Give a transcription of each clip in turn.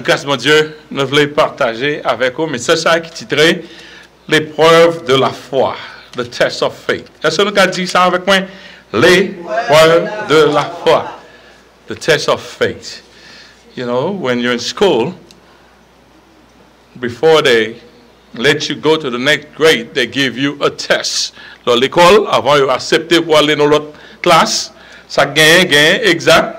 Grâce mon Dieu, nous voulons partager avec vous, mais c'est ça qui titrait l'épreuve de la foi, the test of faith. Est-ce que nous avons dit ça avec moi? L'épreuve de la foi, the test of faith. You know, when you're in school, before they let you go to the next grade, they give you a test. Dans l'école, avant de accepter pour aller dans l'autre classe, ça gagne, examen.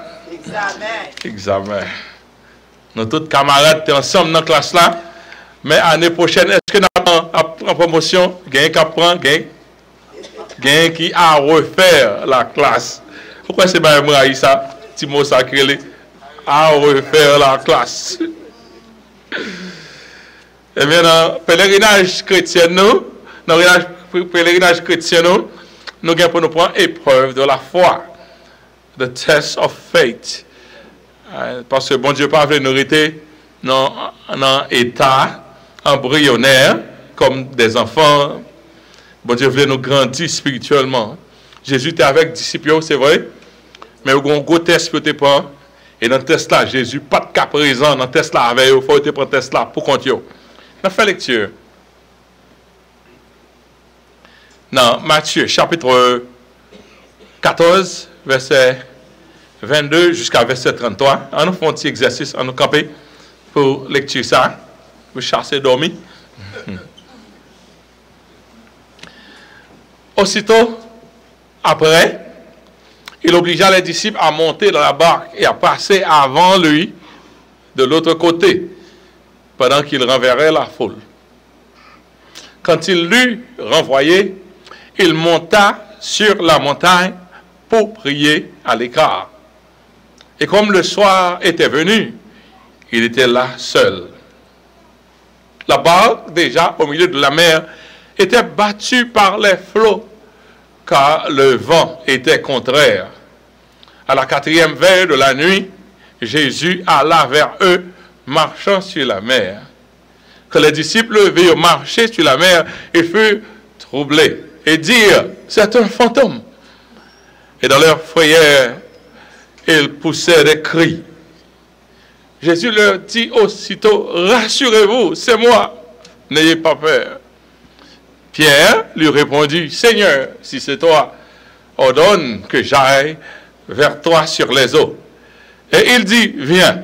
Nous tous camarades sommes ensemble dans la classe là, mais l'année prochaine, est-ce que nous avons en promotion, gagne qui apprend, gagne qui a refaire la classe. Pourquoi c'est pas moi ça, Timo Sacré, à refaire la classe? Et bien, dans le pèlerinage chrétien, nous avons pour nous prendre épreuve de la foi, the test of faith. Parce que bon Dieu pas veut nous rester dans un état embryonnaire comme des enfants. Bon Dieu voulait nous grandir spirituellement. Jésus était avec les disciples, c'est vrai, mais il y a un gros test pour te prendre. Et dans le test là, Jésus pas de cas présent dans le test là avec eux. Il faut te prendre le test là pour compter. On a fait lecture. Dans Matthieu chapitre 14, verset 22 jusqu'à verset 33. On nous fait un petit exercice, on nous camper pour lecture ça. Vous chassez dormir. Aussitôt, après, il obligea les disciples à monter dans la barque et à passer avant lui de l'autre côté, pendant qu'il renverrait la foule. Quand il l'eut renvoyé, il monta sur la montagne pour prier à l'écart. Et comme le soir était venu, il était là seul. La barque, déjà au milieu de la mer, était battue par les flots, car le vent était contraire. À la 4e veille de la nuit, Jésus alla vers eux, marchant sur la mer. Que les disciples virent marcher sur la mer et furent troublés, et dirent, c'est un fantôme. Et dans leur frayeur, ils poussaient des cris. Jésus leur dit aussitôt, rassurez-vous, c'est moi, n'ayez pas peur. Pierre lui répondit, Seigneur, si c'est toi, ordonne que j'aille vers toi sur les eaux. Et il dit, viens.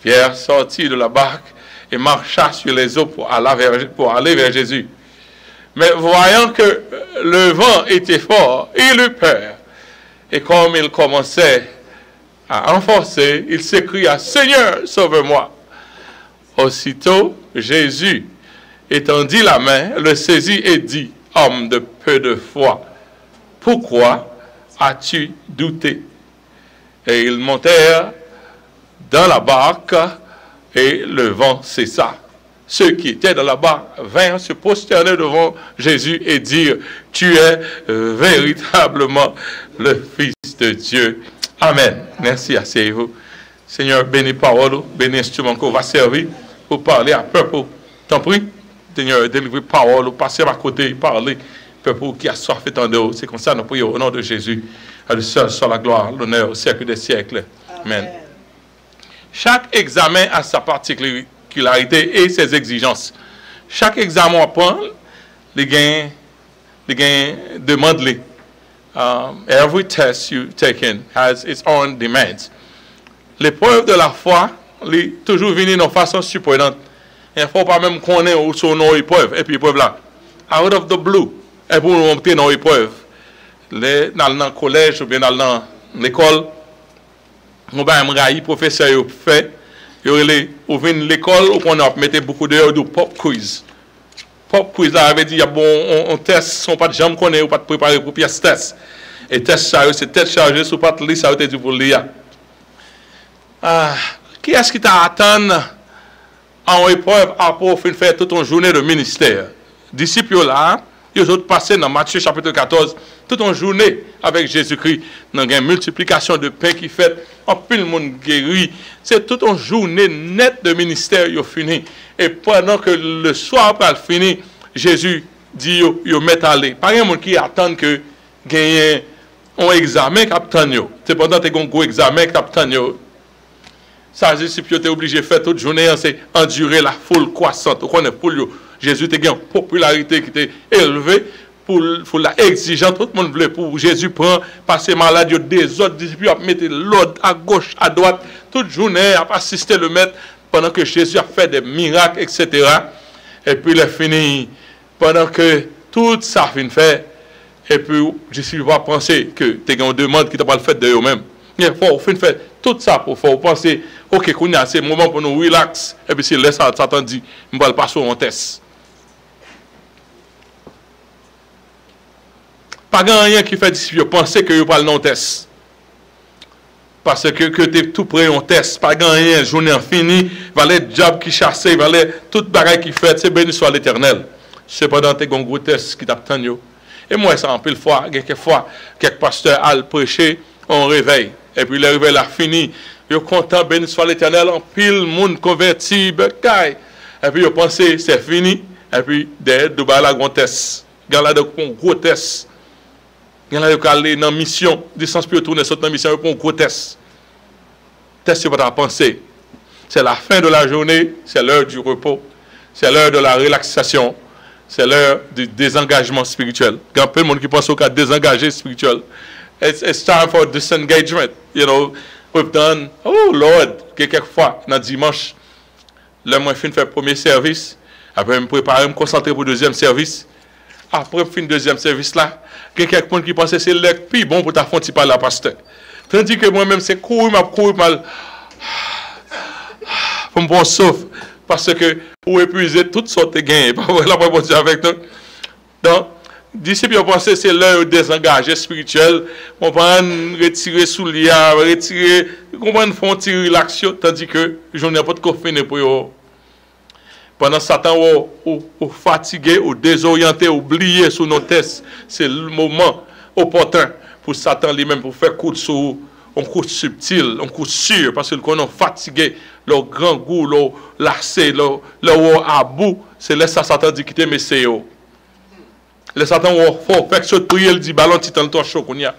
Pierre sortit de la barque et marcha sur les eaux pour aller vers Jésus. Mais voyant que le vent était fort, il eut peur. Et comme il commençait à renforcer, il s'écria, Seigneur, sauve-moi. Aussitôt, Jésus étendit la main, le saisit et dit, homme de peu de foi, pourquoi as-tu douté? Et ils montèrent dans la barque et le vent cessa. Ceux qui étaient dans la barque vinrent se prosterner devant Jésus et dire, tu es véritablement le Fils de Dieu. Amen. Merci, asseyez-vous. Seigneur, bénis parole, bénis instrument qu'on va servir pour parler à peuple. T'en prie, Seigneur, délivrer parole, passer à côté, parler, peuple qui a soif et tendeur. C'est comme ça, nous prions au nom de Jésus. À lui seul soit la gloire, l'honneur au siècle des siècles. Amen. Chaque examen a sa particularité et ses exigences. Chaque examen apprend, les gains demande-les. Every test you take in has its own demands. L'épreuve de la foi, est toujours venue de façon surprenante. Il ne faut pas même connaître où sont nos épreuves. Et puis l'épreuve là, out of the blue, et pour nous monter nos épreuves. Dans le collège ou bien dans l'école, on va me professeur fait, on vient l'école, on a mis beaucoup de pop quiz. Pop quiz là avait dit, il y a bon, on teste, sont pas de jambes qu'on est ou pas de préparer pour pièce test. Et test ça, c'est tête chargée, sous pas de lire, ça a été dit pour lire. Qui est-ce qui t'a attendu en épreuve pour faire toute une journée de ministère? Disciples là, ils ont passé dans Matthieu chapitre 14, toute une journée avec Jésus-Christ, dans une multiplication de pain qui fait, en plus le monde guéri. C'est toute une journée nette de ministère, ils ont fini. Et pendant que le soir après le fini, Jésus dit, ils mettent à aller. Pas un monde qui attend que gagne un examen qui attend. C'est pendant que tu as un gros examen qui attend. Ça, les disciples étaient obligés de faire toute journée, c'est endurer la foule croissante. On est foule, Jésus était une popularité qui était élevée pour la exigeante. Tout le monde voulait pour Jésus prendre, passer malade, des autres disciples, mettre l'ordre à gauche, à droite, toute journée, à assister le maître pendant que Jésus a fait des miracles, etc. Et puis il est fini, pendant que tout ça finit fait, et puis je suis pas penser que tu as une demande qui t'a pas le fait de eux-mêmes. Il faut faire tout ça pour penser, ok, c'est le moment pour nous relax, et puis si laisse Satan dit, je vais le passer en test. Pas rien qui fait disciples penser que vous parlez non test. Parce que tu es tout prêt en test, pas rien, journée finie, valait job qui chasse, valait tout bagaille qui fait, c'est béni soit l'Éternel. Cependant, tu as un gros test qui t'attend. Et moi, ça en pile fois, quelques pasteurs à prêcher, on réveille. Et puis le réveil a fini. Ils sont contents, béni soit l'Éternel, en pile, monde converti, bagaille. Et puis ils pensent c'est fini. Et puis derrière, il y a un test. Il y a un gros test. Il y a une mission, des sens pour tourner sur une mission, pour un gros test. Test, c'est votre pensée. C'est la fin de la journée, c'est l'heure du repos, c'est l'heure de la relaxation, c'est l'heure du désengagement spirituel. Il y a peu de monde qui pense au cas désengagé spirituel. It's time for disengagement. You know, we've done, oh Lord, quelquefois, dans dimanche, là, moi, je fais le premier service, après, je me prépare, je me concentrer pour le deuxième service. Après, je fais le deuxième service là. Il y a quelqu'un qui pense que c'est le plus bon pour ta fonte par la pasteur. Tandis que moi-même, c'est courir, pour me prendre sauf. Parce que pour épuiser toutes sortes de gains. Là, pour dire avec nous. Donc, disciples ont pensé que c'est l'heure désengagé spirituel. On va retirer sous l'IA, retirer, on va faire tirer l'action. Tandis que je n'ai pas de coffre pour eux. Pendant Satan ou fatigué, ou désorienté, oublié sous nos tests, c'est le moment opportun pour Satan lui-même pour faire coup sur un coup subtil, un coup sûr, parce que quand on est fatigué, le grand goût, le lassé, le à bout, c'est là ça Satan dit quitter mes CEO. Le Satan faut faire ce prier, il dit ballon titan le toi chaud qu'on y a.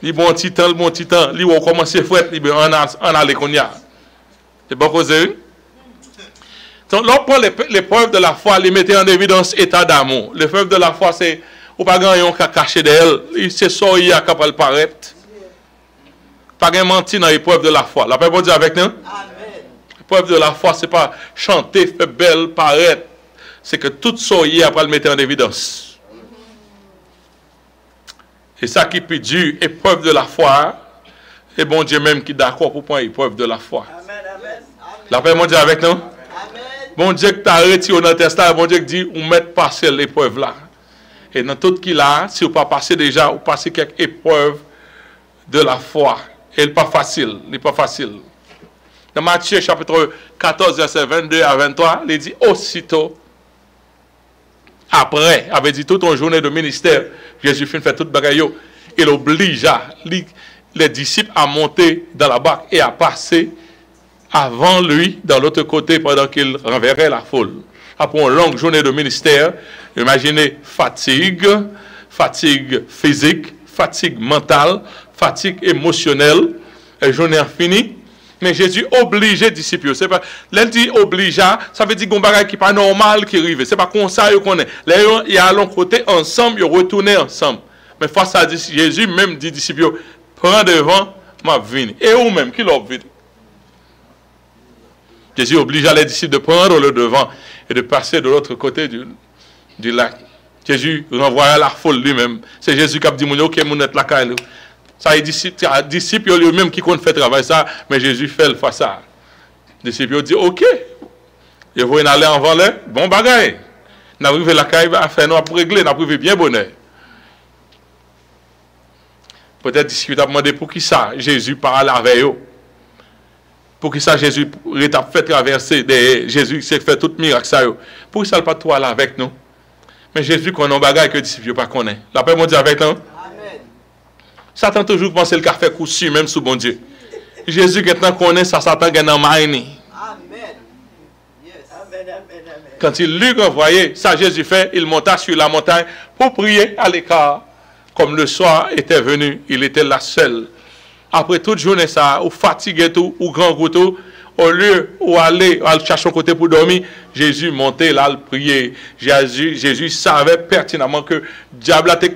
Il bon titan, il va commencer fouette, il en aller qu'on y a. C'est pas causé. Donc, là, on prend l'épreuve de la foi, les mettre en évidence état d'amour. L'épreuve de la foi, c'est, ou pas grand qui a caché d'elle, c'est ça, il y a capable de paraître. Pas de mentir dans l'épreuve de la foi. La paix bon Dieu avec nous? Amen. L'épreuve de la foi, c'est pas chanter, faire belle, paraître. C'est que tout ça, il y a pas le mettre en évidence. Et ça qui peut dire, épreuve de la foi, et bon Dieu même qui est d'accord pour prendre l'épreuve de la foi. Amen, amen. La paix bon Dieu avec nous? Bon Dieu qui t'a retiré dans le testament, bon Dieu qui dit, on met passer l'épreuve là. Et dans tout qui là, si vous pas passé déjà, vous passez quelques épreuves de la foi. Et il n'est pas facile, il n'est pas facile. Dans Matthieu chapitre 14, verset 22 à 23, il dit aussitôt, après, avait dit toute une journée de ministère, Jésus fait toute bagaille, il obligea les disciples à monter dans la barque et à passer avant lui, dans l'autre côté, pendant qu'il renverrait la foule. Après une longue journée de ministère, imaginez fatigue physique, fatigue mentale, fatigue émotionnelle, et journée finie. Mais Jésus obligeait les disciples. C'est pas, l'elle dit obligea, ça veut dire qu'on bagage qui n'est pas normal qui arrive. C'est pas comme ça qu'on est. Là, il y a l'autre côté ensemble, ils retournent ensemble. Mais face à Jésus, même dit disciples, prends devant, m'a venu. Et ou même, qui l'a vu? Jésus obligea les disciples de prendre le devant et de passer de l'autre côté du lac. Jésus renvoya la foule lui-même. C'est Jésus qui a dit, ok, mon est la caille. Ça est disciples eux-mêmes qui comptent faire travail ça, mais Jésus fait le face ça. Les disciples dit, ok, ils vont aller en valeur, bon bagaille. Nous arrivons la caille, à faire nous régler, nous arrivons bien bonheur. Peut-être disciples ont demandé pour qui ça, Jésus parle avec eux. Pour qui ça, Jésus a fait traverser, Jésus s'est fait tout miracle ça. Pour qui ça, pas toi là avec nous. Mais Jésus connaît un bagage que les disciples ne connaissent pas. La paix, mon Dieu, avec nous. Amen. Satan toujours pense le café coup sur même sous bon Dieu. Jésus maintenant connaît ça, Satan gagne en maïni. Amen. Yes. Amen, amen, amen. Quand il lui envoyé, ça Jésus fait, il monta sur la montagne pour prier à l'écart. Comme le soir était venu, il était là seul après toute journée, ça, ou fatigué tout, ou grand couteau, au lieu où aller chercher un côté pour dormir, Jésus montait là, le prier. Jésus savait pertinemment que le diable a été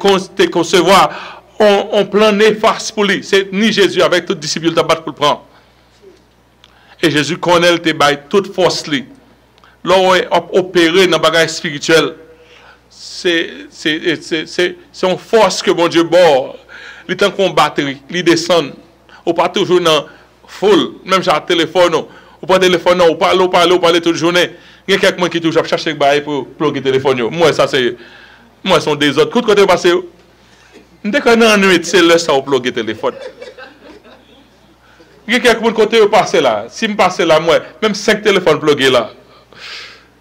concevoir en plan néfaste pour lui. C'est ni Jésus avec toute discipline de battre pour le prendre. Et Jésus connaît toute force lui. Là où est opéré dans le bagage spirituel, c'est une force que mon Dieu bord. Il est en combat, il descend. Ou pas toujours dans full, même sur le téléphone, ou pas téléphone, ou parler toute journée. Il y a quelqu'un qui toujours cherche des bails pour plugger le téléphone. Moi, ça c'est. Moi, sont des autres. Côté passé, dès qu'on a ennuyé, c'est là ça, pour plugger le téléphone. Il y a quelqu'un côté passer là. Si je passe là, moi, même 5 téléphones plugués là.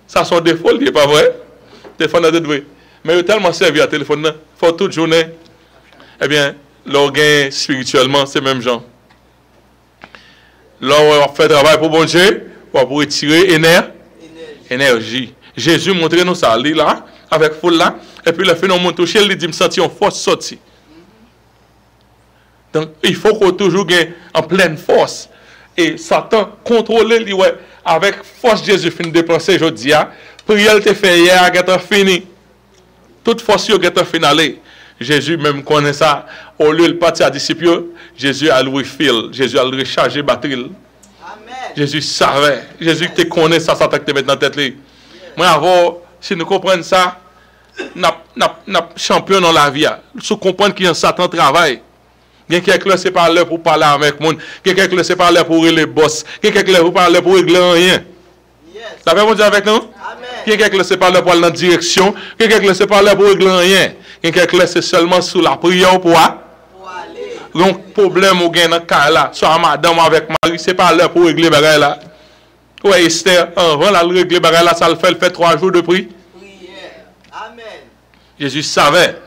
Ça sont des folies, n'est pas vrai? Téléphone à deux. Mais il a tellement servi à téléphone, il faut toute journée. Eh bien, l'organe spirituellement, c'est même genre. Là, on fait travail pour bon Dieu, pour retirer énergie. Jésus montre nous ça, là, avec foule là, et puis le phénomène touché, il dit, me sentir en force sortie. Donc, il faut qu'on toujours gagne en pleine force. Et Satan contrôle lui, ouais, avec force Jésus fin dépenser aujourd'hui. Prière te fait hier, est fini. Toute force est finale. Jésus même connaît ça. Au lieu de partir à disciples, Jésus a le refill. Jésus a le recharger batterie. Amen. Jésus savait. Jésus te connaît ça, Satan te met dans la tête. Moi, avant, si nous comprenons ça, nous sommes champions dans la vie. Si nous comprenons qu'il y a un Satan travail. Quelqu'un qui ne pas là pour parler avec le monde. Quelqu'un qui ne pas là pour régler les boss. Quelqu'un qui ne pas là pour régler rien. Ça fait mon Dieu avec nous? Quelqu'un qui ne pas là pour aller dans la direction. Quelqu'un qui ne pas là pour régler rien. Quelqu'un qui est seulement sous la prière pour aller. Donc, problème ou gain dans le cas là, soit madame avec Marie, ce n'est pas là pour régler les bagages là. Ouais, Esther, avant la régler les bagages là, ça le fait 3 jours de prière. Amen. Jésus savait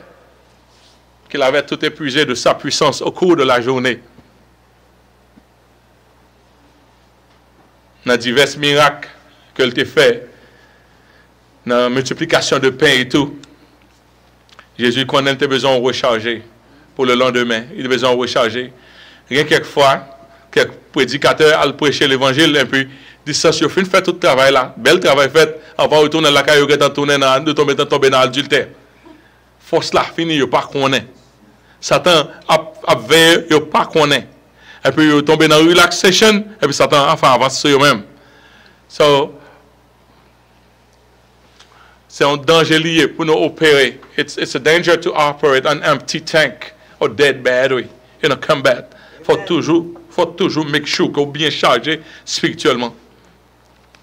qu'il avait tout épuisé de sa puissance au cours de la journée. Dans divers miracles qu'il a fait, dans la multiplication de pain et tout, Jésus connaît tes besoins recharger pour le lendemain. Il a besoin de recharger. Rien quelquefois, quelques prédicateurs ont prêché l'évangile et puis dit ça, si vous fait tout le travail là, bel travail fait, avant de retourner la caille, de tomber dans l'adultère. Force là, fini, il pas connaît. Satan a veillé, il pas connaît. Et puis il tombe dans la relaxation, et puis Satan a fait avancer sur eux-mêmes. So, c'est un danger lié pour nous opérer. It's a danger to operate an empty tank or dead battery in a combat. Faut toujours make sure qu'on est bien chargé spirituellement.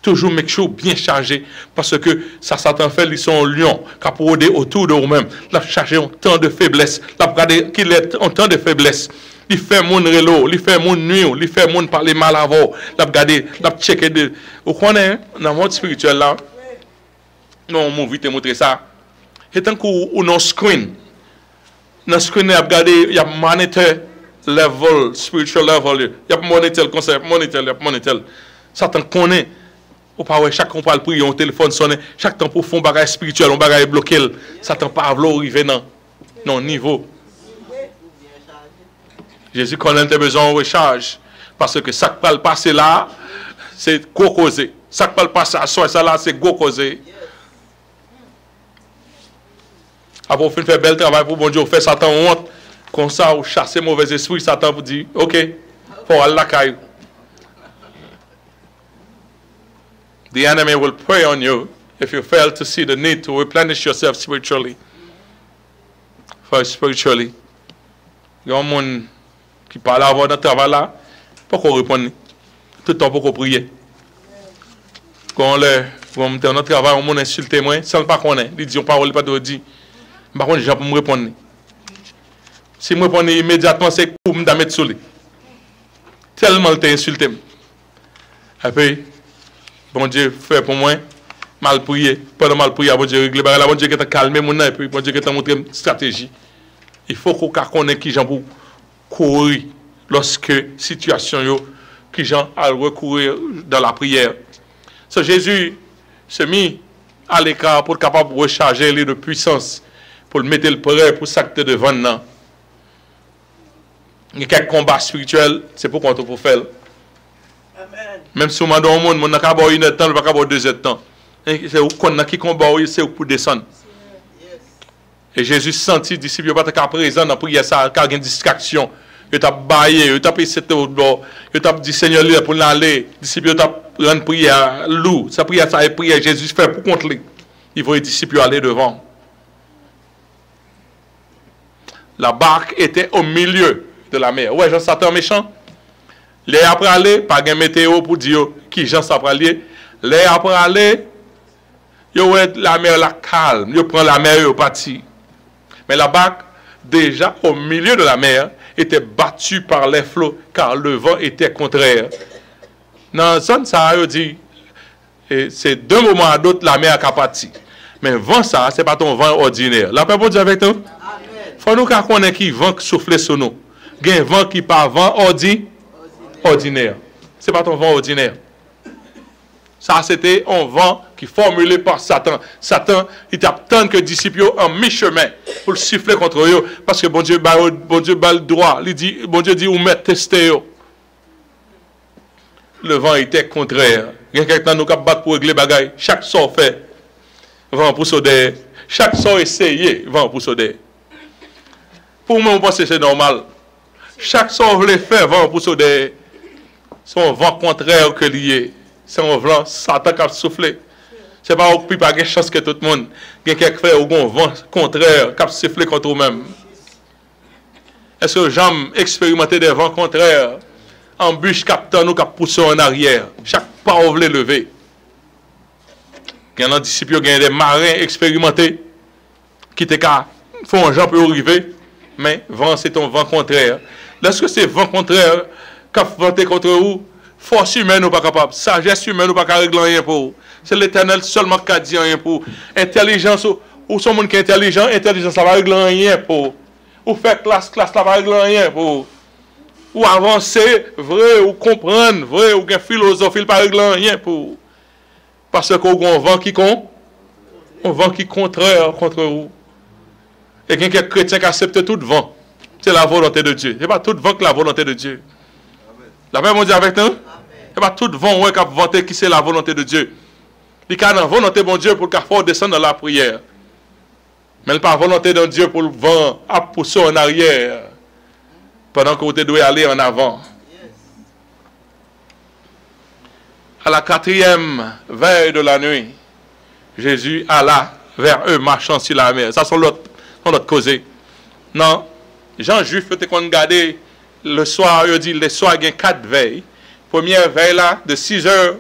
Toujours make sure bien chargé. Parce que ça, Satan fait, ils sont lions, qui a rôdé autour de vous-même. Il a chargé un temps de faiblesse. Il a regardé qu'il est un temps de faiblesse. Il fait mon relo, il fait mon nuit, il fait mon parler mal avant. Il a regardé, il a checké de. Vous connaissez, dans le monde spirituel là, non, on vite montrer ça. Et tant qu'on a un screen, dans le screen, il y a regardé, il y a monitor level, spiritual level, il y a monitor le concept, monitor. Satan connaît. Ou pas ouais, chaque fois qu'on parle prier, on téléphone sonne, chaque temps pour faire un bagage spirituel, un bagage bloqué, Satan pas arriver dans non niveau. Jésus connaît tes besoins de recharge parce que ça qui va le passer là, c'est gros causé. Ça qui va le passer à soi, ça là, c'est gros causé. Après, on fait un bel travail pour bon Dieu, on fait Satan honte, comme ça, on chasse mauvais esprits, Satan vous dit, ok, faut aller la caille. The enemy will prey on you if you fail to see the need to replenish yourself spiritually. First, spiritually. Il y a un monde qui parle avant dans le travail là, pourquoi répondre? Tout le temps, pourquoi prier? Quand on est dans notre travail, on insulte moi, sans pas connaître. Il dit, on parle pas de dire. Par contre, les gens pour me répondre. Si je réponds immédiatement, c'est pour me mettre sur lui. Tellement il t'a insulté. Et puis, bon Dieu fait pour moi, mal prié. Pendant mal prié, bon Dieu réglé. Bon Dieu qui t'a calmé mon et puis bon Dieu qui t'a montré une stratégie. Il faut qu'on connaisse qui j'en pour courir lorsque situation yo, qui j'en a recourir dans la prière. So, Jésus se mit à l'écart pour être capable de recharger les de puissance, pour le mettre le prêt pour s'acter devant nous. Il y a quelques combats spirituels, c'est pour qu'on peut faire. Amen. Même si on m'a dit au monde, on n'a qu'à avoir une heure de temps, on n'a qu'à avoir 2 heures de temps. C'est qu'on a qui combat, c'est pour descendre. Yes. Et Jésus sentit, disciples, pas qu'à présent, dans la prière, ça a une distraction. Il t'a baillé, il t'a payé cette bord, il t'a dit Seigneur, pour l'aller. Disciples, il t'a rendu prière lourd. Sa prière, ça est prière, Jésus fait pour contre lui. Il faut les disciples aller devant. La barque était au milieu de la mer. Ouais, Jean Satan méchant. Les après aller, pas de météo pour dire qui Jean Satan aller. Les après aller, la mer la calme, il prend la mer et parti. Mais la barque, déjà au milieu de la mer, était battue par les flots car le vent était contraire. Dans la zone, ça a dit, c'est d'un moment à l'autre, la mer a parti. Mais vent, ça, ce n'est pas ton vent ordinaire. La paix pour Dieu avec nous? Il faut nous connaître qui vent qui souffle sur nous. Il y a un vent qui pas vent ordinaire. Ce n'est pas ton vent ordinaire. Ça, c'était un vent qui est formulé par Satan. Satan, il t'attend que les disciples en mi-chemin pour le siffler contre eux. Parce que bon Dieu bat le droit. Bon Dieu dit, ou mettre tester eux. Le vent était contraire. Il y a quelqu'un qui nous battre pour régler les bagailles. Chaque sort fait, vent pour sauter. Chaque sort essayer, vent pour sauter. Pour moi, on pense que c'est normal. Chaque sort voulait faire, vent pour sauter. C'est un vent contraire que lié. C'est un vent, Satan qui a soufflé. Ce n'est pas au plus pas de chance que tout le monde. Il y a quelqu'un qui fait un vent contraire qui a soufflé contre eux-mêmes. Est-ce que j'aime expérimenter des vents contraires? Embûche captant nous qui poussé en arrière. Chaque pas on voulait lever. Il y a des disciples, il y a des marins expérimentés qui font un jambes pour arriver. Mais vent, c'est un vent contraire. Lorsque c'est vent contraire qui a vanté contre vous, force humaine ou pas capable, sagesse humaine ou pas capable de régler rien pour. C'est l'Éternel seulement qui a dit rien pour. Intelligence ou son monde qui est intelligent, intelligence ça va régler rien pour. Ou faire classe ça va régler rien pour. Ou avancer vrai ou comprendre vrai ou une philosophie pas régler rien pour. Parce qu'on a un vent qui contraire contre vous. Et quelqu'un chrétien qui accepte tout vent. C'est la volonté de Dieu. Ce n'est pas tout vent que la volonté de Dieu. La paix, mon Dieu, avec nous? Ce n'est pas tout vent qui a vanté qui c'est la volonté de Dieu. Il y a la volonté de Dieu pour qu'il faut descendre dans la prière. Mais il pas la volonté de Dieu pour le vent à pousser en arrière. Pendant que vous devez aller en avant. À la 4e veille de la nuit, Jésus alla vers eux marchant sur la mer. Ça, c'est notre causé. Non, Jean Juif, peut-être qu'on regarde le soir, il dit, le soir, il y a 4 veilles. Première veille là, de 6 heures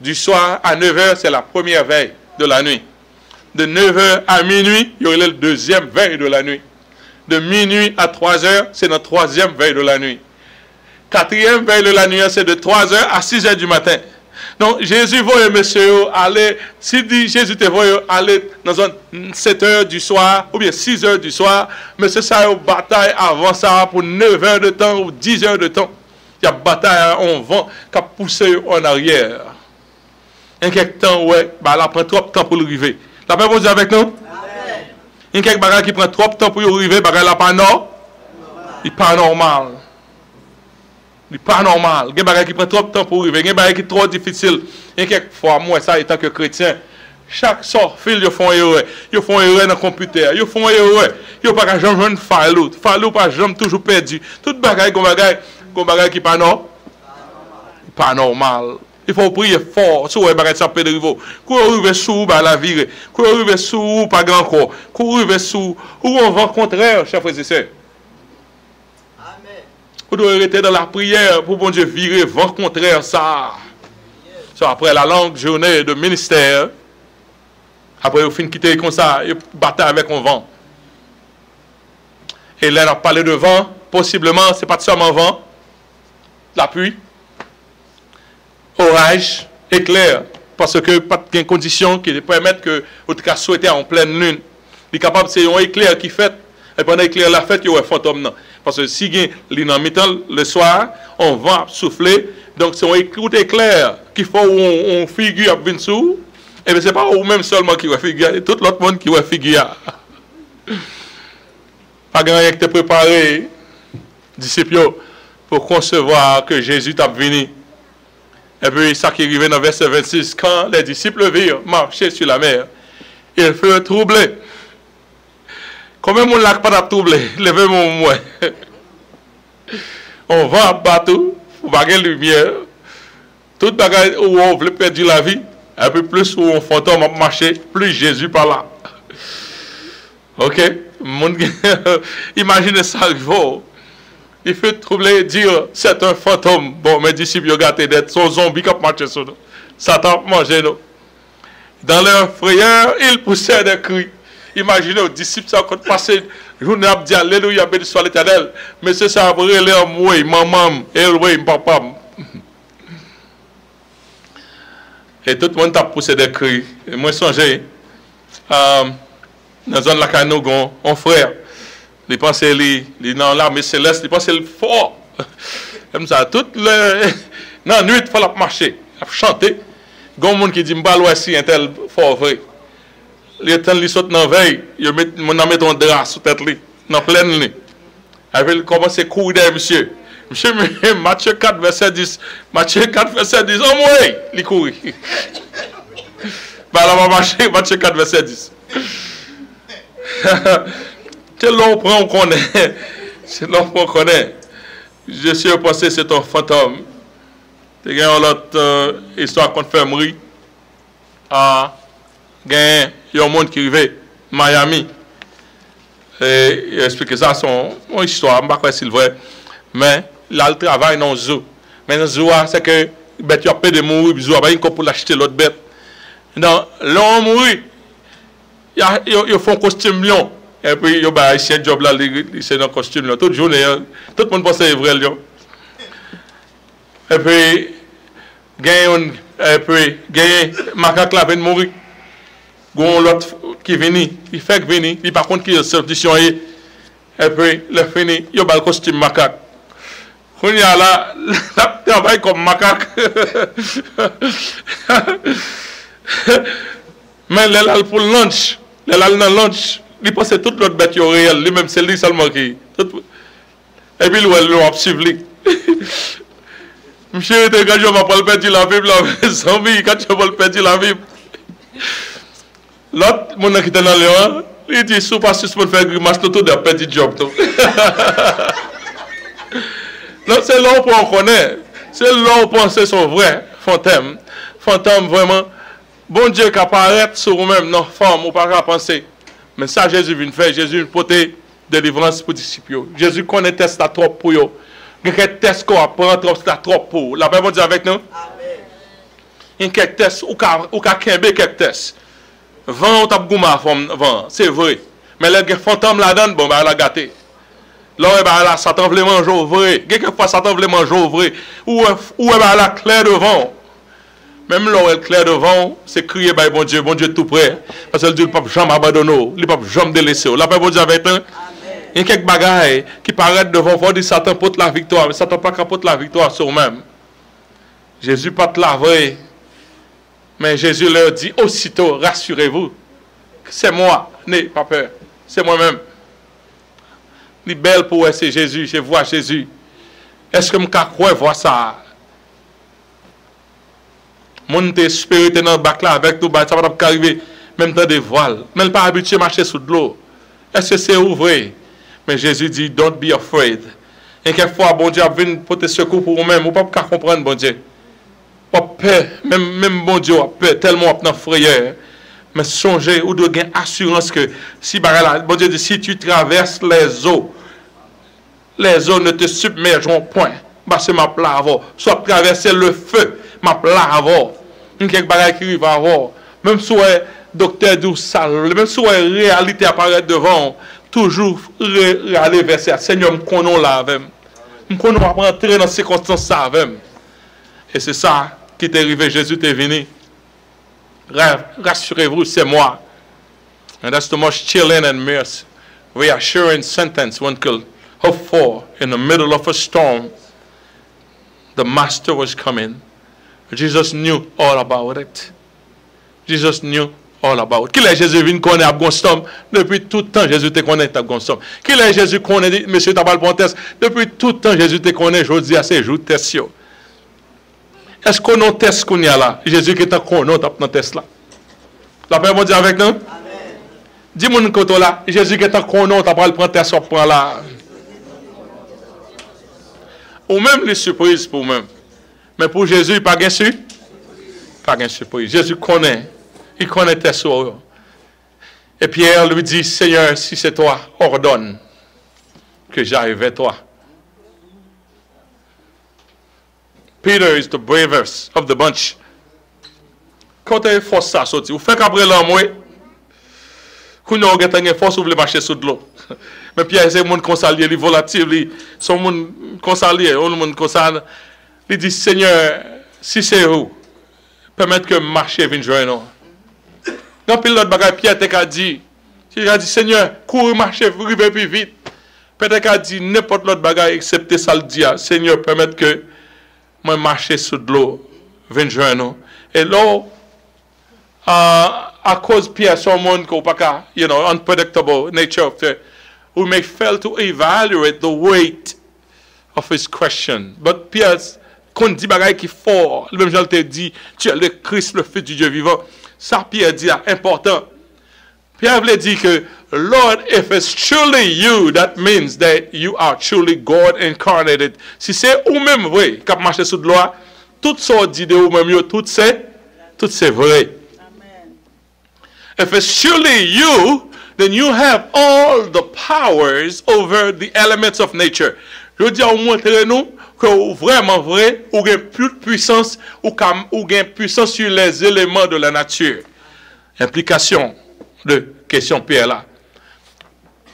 du soir à 9 heures, c'est la première veille de la nuit. De 9 heures à minuit, il y aurait la deuxième veille de la nuit. De minuit à 3 heures, c'est notre 3e veille de la nuit. 4e veille de la nuit, c'est de 3 heures à 6 heures du matin. Donc, Jésus voyait monsieur aller, s'il dit Jésus te voyait aller dans 7 heures du soir, ou bien 6 heures du soir, monsieur ça a une bataille avant ça pour 9 heures de temps ou 10 heures de temps. Il y a une bataille en vent qui a poussé en arrière. Il y a quelques temps, ouais, bah, là, prend trop de temps pour arriver. La paix, vous êtes avec nous? Il y a quelques bagages qui prennent trop de temps pour arriver, bagages là, pas non? Il n'est pas normal. Il n'est pas normal. Il y a des choses qui prennent trop de temps pour arriver. Il y a des choses qui sont trop difficiles. Et quelquefois, moi, ça, étant que chrétien, chaque sort, ils font erreur. Ils font erreur dans le computer. Ils font erreur. Ils ne peuvent pas jamais jouer une faille. Faille ou pas jamais toujours perdu. Tout bagaille qui n'est pas normal. Pas normal. Il faut prier fort. Si vous avez ça peut arriver. Quand vous arrivez sous, la vie. Quand vous arrivez sous, pas grand corps. Quand vous arrivez sous, ou on va au contraire, chers frères et sœurs. Vous devez rester dans la prière pour bon Dieu virer vent contraire ça. So, après la longue journée de ministère, après vous finissez quitter comme ça, vous battez avec un vent. Et là, on a parlé de vent, possiblement, ce n'est pas seulement vent, la pluie, orage, éclair, parce que pas de conditions qui permettent que votre cas souhaité en pleine lune. Il est capable, c'est un éclair qui fait, et pendant l'éclair la fête, il y a un fantôme. Non. Parce que si le soir, on va souffler, donc c'est un éclair qu'il faut on figure à Vinsou, et bien ce n'est pas vous même seulement qui va figurer, tout l'autre monde qui va figurer. Pas grand qui te préparé, disciples pour concevoir que Jésus t'a venu. Et puis, ça qui arrivait dans le verset 26, quand les disciples virent marcher sur la mer, ils furent troublés. Combien de monde n'a pas troublé? Levez-moi moi. On va à bateau, on va gagner lumière. Tout bagage où on veut perdre la vie, un peu plus où on fantôme a marché, plus Jésus par là. Ok? Imaginez ça, il fait troubler et dire c'est un fantôme. Bon, mes disciples ont gâté d'être son zombie qui a marché sur nous. Satan a mangé nous. Dans leur frayeur, ils poussaient des cris. Imaginez aux disciples, ça quand passé, journée à dire alléluia, béni soit l'Éternel. Mais c'est ça, après les moi, maman, et oui, papa. Et tout le monde a poussé des cris. Et moi, songez, dans la zone de la Canogon, un frère, il pensait, il dans l'armée céleste, il pensait fort. Comme ça, toute le. Dans la nuit, il fallait marcher, chanter. Il y a des gens qui disent, je vais si un tel fort vrai. Les temps, ils sautent dans la veille, ils mettent un drap sous tête, dans pleine nuit. Après, il commence à courir, monsieur. Monsieur, Matthieu 4, verset 10. Matthieu 4, verset 10. Oh, moi, il court. Bah, là, on va marcher, Matthieu 4, verset 10. C'est là où on connaît. C'est là où on connaît. Je suis pensé c'est un fantôme. Il y a une autre histoire confirmerie. Il y a un monde qui arrive Miami. Et il explique ça, son histoire. Je ne sais pas si c'est vrai. Mais là, il travaille dans le zoo. Mais dans le zoo, c'est que il y a peur de mourir. Il y a pas pour l'acheter l'autre bête. Là, on mourit. Ils font un costume lion. Et puis, ils ont un job là, c'est dans le costume lion. Toute journée, tout le monde pense que c'est vrai lion. Et puis, il y a un macaque là qui vient de mourir. Il y a l'autre qui vient, il fait que venir, il par contre qui est solution. Et puis, il fini, il y a le costume macaque. On y a là, il travaille comme macaque. Mais il est là pour le lunch. Il est là dans le lunch. Il pense que toute l'autre bête réelle. Lui-même, c'est lui seulement qui. Et puis, il va suivre lui. Monsieur, quand je vais pas le perdre la Bible, quand je vais le perdre la Bible. L'autre, mon qui était dans le Léon, il dit, si pas si pour faire grimace, tout de perdre le job. Non, c'est là où on connaît. C'est là où on pense que c'est vrai fantôme. Fantôme, vraiment. Bon Dieu qui apparaît sur vous-même, non, forme, ou pas penser. Mais ça, Jésus vient faire. Jésus vient porter délivrance pour les disciples. Jésus connaît test à trop pour eux. Il y a quelques tests qu'on apprend trop pour. La Bible dit avec nous. Il y a quelques tests, ou quelques tests. Vent ou tap gouma vent, c'est vrai. Mais les fantômes là-dedans, bon, bah, elle a gâté. Là, bah, Satan voulait manger au vrai. Quelquefois, Satan voulait manger au vrai. Ou bah, la claire devant. Même là, le clair devant, c'est crier, bah, bon Dieu tout près. Parce que Dieu ne peut jamais abandonner, il ne peut jamais délaisser. La Bible dit avec nous. Il y a quelques bagailles qui paraissent devant vous, dit Satan porte la victoire, mais Satan pas porte la victoire sur lui-même. Jésus pas te laver. Mais Jésus leur dit aussitôt, rassurez-vous, c'est moi, n'ayez pas peur, c'est moi-même. Ni belle pour c'est Jésus, je vois Jésus. Est-ce que je crois voir ça? Mon esprit dans le bac là avec nous, ça va pas arriver, même dans des voiles. Même pas habitué à marcher sous de l'eau. Est-ce que c'est ouvert? Mais Jésus dit, don't be afraid. Et quelquefois, bon Dieu a venu pour te secours pour vous-même. Vous ne pouvez pas comprendre, bon Dieu. Pas peur, même bon Dieu a peur, tellement dans frayeur. Mais songez, ou de gagner assurance que si, bon Dieu dit, si tu traverses les eaux ne te submergeront point. Parce que ma plat avant. Soit traverser le feu, ma plat avant. Il y a quelque chose qui va avoir. Même si le docteur dit ça, même si la réalité apparaît devant, toujours aller vers ça. Seigneur, me connais là avec. Me connais pas rentrer dans ces circonstances avec. Et c'est ça qui t'est arrivé. Jésus t'est venu. Rassurez-vous, c'est moi. And that's the most chilling and mercy, reassuring sentence one could hope for in the middle of a storm. The Master was coming. Jesus knew all about it. Jesus knew all about. Qui est Jésus vient connaître Abgonstom? Depuis tout le temps, Jésus te connaît Abgonstom. Qui est Jésus connaît, monsieur Tabal Pontes? Depuis tout le temps, Jésus te connaît, je dis à ces jours, test. Est-ce qu'on a un test qu'on y a là? Jésus qui est en connaît dans test là. La paix, bon Dieu avec nous? Dis-moi une côté là, Jésus qui est en connaît, tu vas prendre test, on prend là. Ou même les surprises pour même. Mais pour Jésus, il n'y a pas de surprise. Pas de surprise. Jésus connaît. Il connaît tes soeurs. Et Pierre lui dit, Seigneur, si c'est toi, ordonne que j'arrive vers toi. Peter is the bravest of the bunch. Quand tu as force à sortir, vous faites qu'après l'homme, oui. Quand vous avez une force, vous voulez marcher sous de l'eau. Mais Pierre, c'est un monde consalier, il est volatile, son monde consalier, un monde consalier. Il dit, Seigneur, si c'est vous, permettez que marcher vienne joindre nous. Dans le l'autre bagage, Pierre t'a dit, il a dit, Seigneur, cours marcher, vous arrivez plus vite. Peut-être qu'il a dit n'importe l'autre bagage, excepté ça le dit, Seigneur, permettez que moi marcher sous de l'eau, vienne joindre nous. Et là, à cause Pierre, son monde, unpredictable nature of it, we may fail to evaluate the weight of his question. But Pierre, quand dit bagaille qui fort, le même Jean te dit, tu es le Christ, le Fils du Dieu vivant. Ça, Pierre dit, important. Pierre voulait dire que, Lord, if it's truly you, that means that you are truly God incarnated. Si c'est ou même vrai, qui a marché sous de loi, tout ça dit de ou même, tout c'est vrai. If it's truly you, then you have all the powers over the elements of nature. Je dis à vous montrer nous que vraiment vrai, ou gain plus de puissance, ou gain puissance sur les éléments de la nature. Implication de question Pierre là.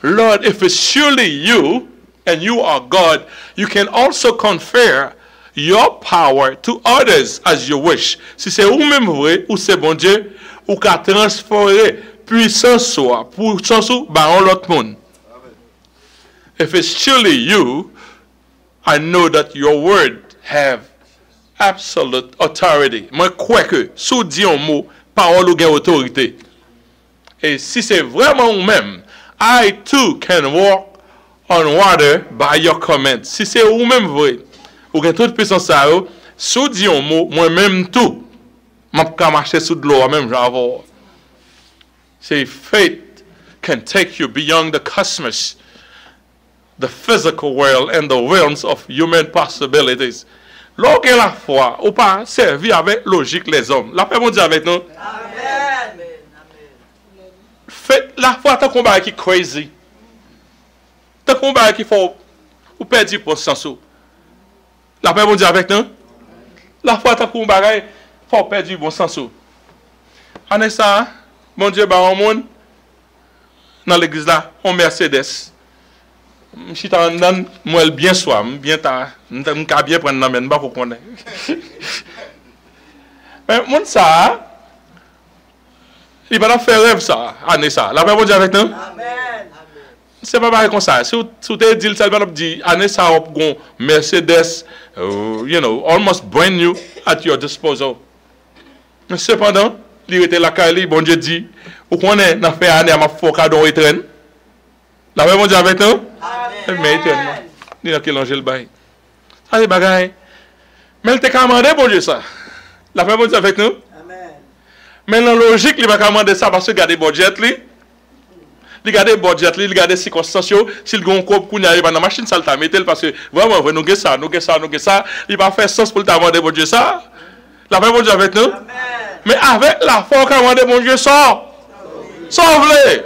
Lord, if it's surely you, and you are God, you can also confer your power to others as you wish. Si c'est vous-même vrai, ou c'est bon Dieu, ou qu'à transférer puissance soit puissance ou bah l'autre monde. If it's surely you, I know that your word have absolute authority. Moi crois que sous dit un mot, parole ou gain autorité. Et si c'est vraiment vous-même, I too can walk on water by your command. Si c'est vous-même vrai, ou gain toute puissance ça, sous dit un mot, moi-même tout. Je peux marcher sous de l'eau, même j'avoue. C'est faith can take you beyond the cosmos, the physical world, and the realms of human possibilities. Lorsque la foi, ou pas servir avec logique les hommes. La paix mon Dieu avec nous. Amen. Fait la foi, t'as combat qui crazy. T'as combat qui faut ou perdre pour sens. La paix mon Dieu avec nous. La foi, t'as combat faut perdre bon sens. En ça, mon Dieu, bah au monde dans l'église là, on Mercedes. Je suis en train moi bien soir, bien tard, m'ka bien prendre nan pas pour connaître. Mais monde ça, il va faire rêve ça, année ça. La paix bon Dieu avec nous. Amen. C'est pas pareil comme ça. Si tu te dis ça va dire année ça on Mercedes, almost brand new at your disposal. Mais cependant, il était la caille, bon Dieu dit, ou qu'on est dans fait année à ma faut cadeau et traîne. La paix bon Dieu avec nous. Mais éternellement, il y a quel angèle bail. Ça c'est bagaille. Mais il t'a commandé bon Dieu ça. La paix bon Dieu avec nous. Amen. Mais la logique, il va commander ça parce que garder budget li. Il garder budget li, il garder circonstances, s'il gon cob qu'on arrive dans la machine ça le t'a mettre parce que vraiment nous que ça, il va faire sens pour t'avoir bon Dieu ça. La paix bon Dieu avec nous. Amen. Mais avec la foi commander bon Dieu ça. Sauve-les.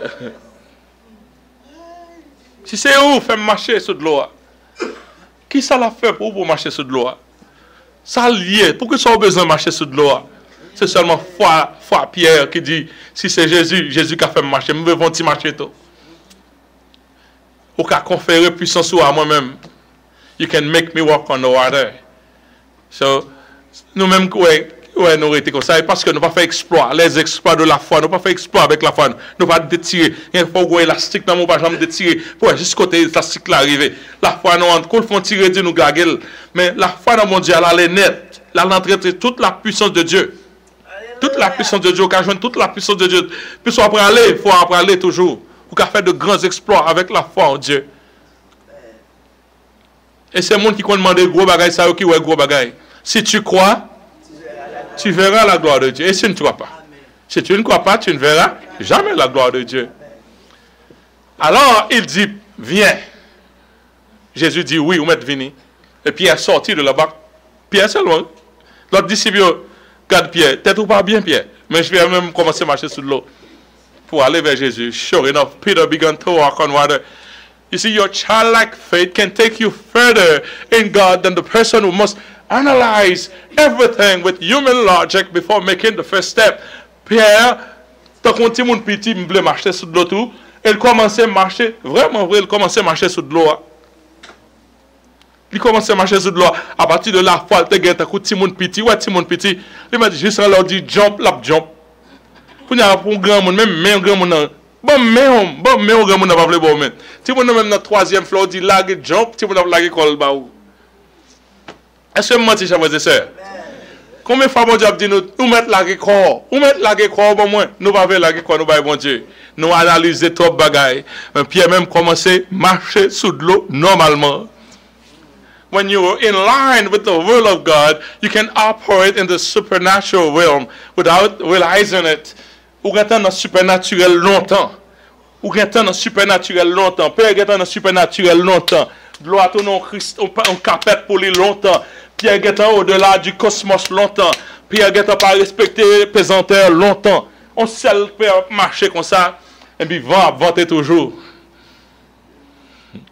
Si c'est où faire marcher sur de l'eau, qui ça l'a fait pour marcher sur de l'eau? Ça lié. Pourquoi ça a besoin de marcher sur de l'eau? C'est seulement foi Pierre qui dit, si c'est Jésus qui a fait marcher, nous devons marcher tout. Ou qu'à conférer puissance à moi-même. You can make me walk on the water. So, nous-mêmes, nous avons été comme ça, parce que nous n'avons pas fait exploit, les exploits de la foi, nous n'avons pas fait exploit avec la foi, nous n'avons pas détiré, il faut qu'on élastique dans mon pas jamais détiré, pour jusqu'au côté élastique l'arrivée. La foi, nous avons tiré de nous gaguer, mais la foi dans mon Dieu, elle est nette, elle a entré toute la puissance de Dieu. Toute la puissance de Dieu, quand toute la puissance de Dieu. Puis soit après aller, il faut après aller toujours. Pour qu'à faire de grands exploits avec la foi en Dieu. Et c'est le monde qui compte demander gros bagaille, ça qui ouais gros bagaille. Si tu crois, tu verras la gloire de Dieu. Et si tu ne crois pas? Si tu ne crois pas, tu ne verras jamais la gloire de Dieu. Alors, il dit, viens. Jésus dit, oui, vous m'êtes venu. Et Pierre est sorti de là-bas. Pierre seulement. L'autre disciple, regarde Pierre, t'es tout pas bien Pierre. Mais je vais même commencer à marcher sur l'eau. Pour aller vers Jésus. Sure enough, Peter began to walk on water. You see, your childlike faith can take you further in God than the person who must analyze everything with human logic before making the first step. Pierre, tant qu'on petit monde petit, il voulait marcher sur de l'eau tout, il commençait à marcher, vraiment vrai, il commençait à marcher sur de l'eau. Il commençait à marcher sur de l'eau. À partir de la fois, il était un petit monde petit, ouais, petit monde petit. Il m'a dit, juste là, il dit, jump, lap, jump. Pour un grand monde, même un grand monde, bon, mais un grand monde n'a pas voulu bon, mais. Si vous avez même dans le troisième floor, dit, lag, jump, si vous avez lag, col, bah, où. Est-ce que vous mentez, chers frères et sœurs? Combien de fois, bon Dieu, dit nous mettons la corps, nous mettons la corps, bon moins, nous ne pouvons pas la corps, nous bon Dieu. Nous analysons trop de bagailles. Mais Pierre même commencé à marcher sous de l'eau normalement. When you are in line with the will of God, you can operate in the supernatural realm without realizing it. Ou êtes dans le supernaturel longtemps. Ou êtes dans le supernaturel longtemps. Pierre est dans le supernaturel longtemps. Gloire à ton Christ, on capette pour lui longtemps. Pierre est au-delà du cosmos longtemps. Pierre n'est pas respecté pesanteur longtemps. On seul peut marcher comme ça. Et puis vanter toujours.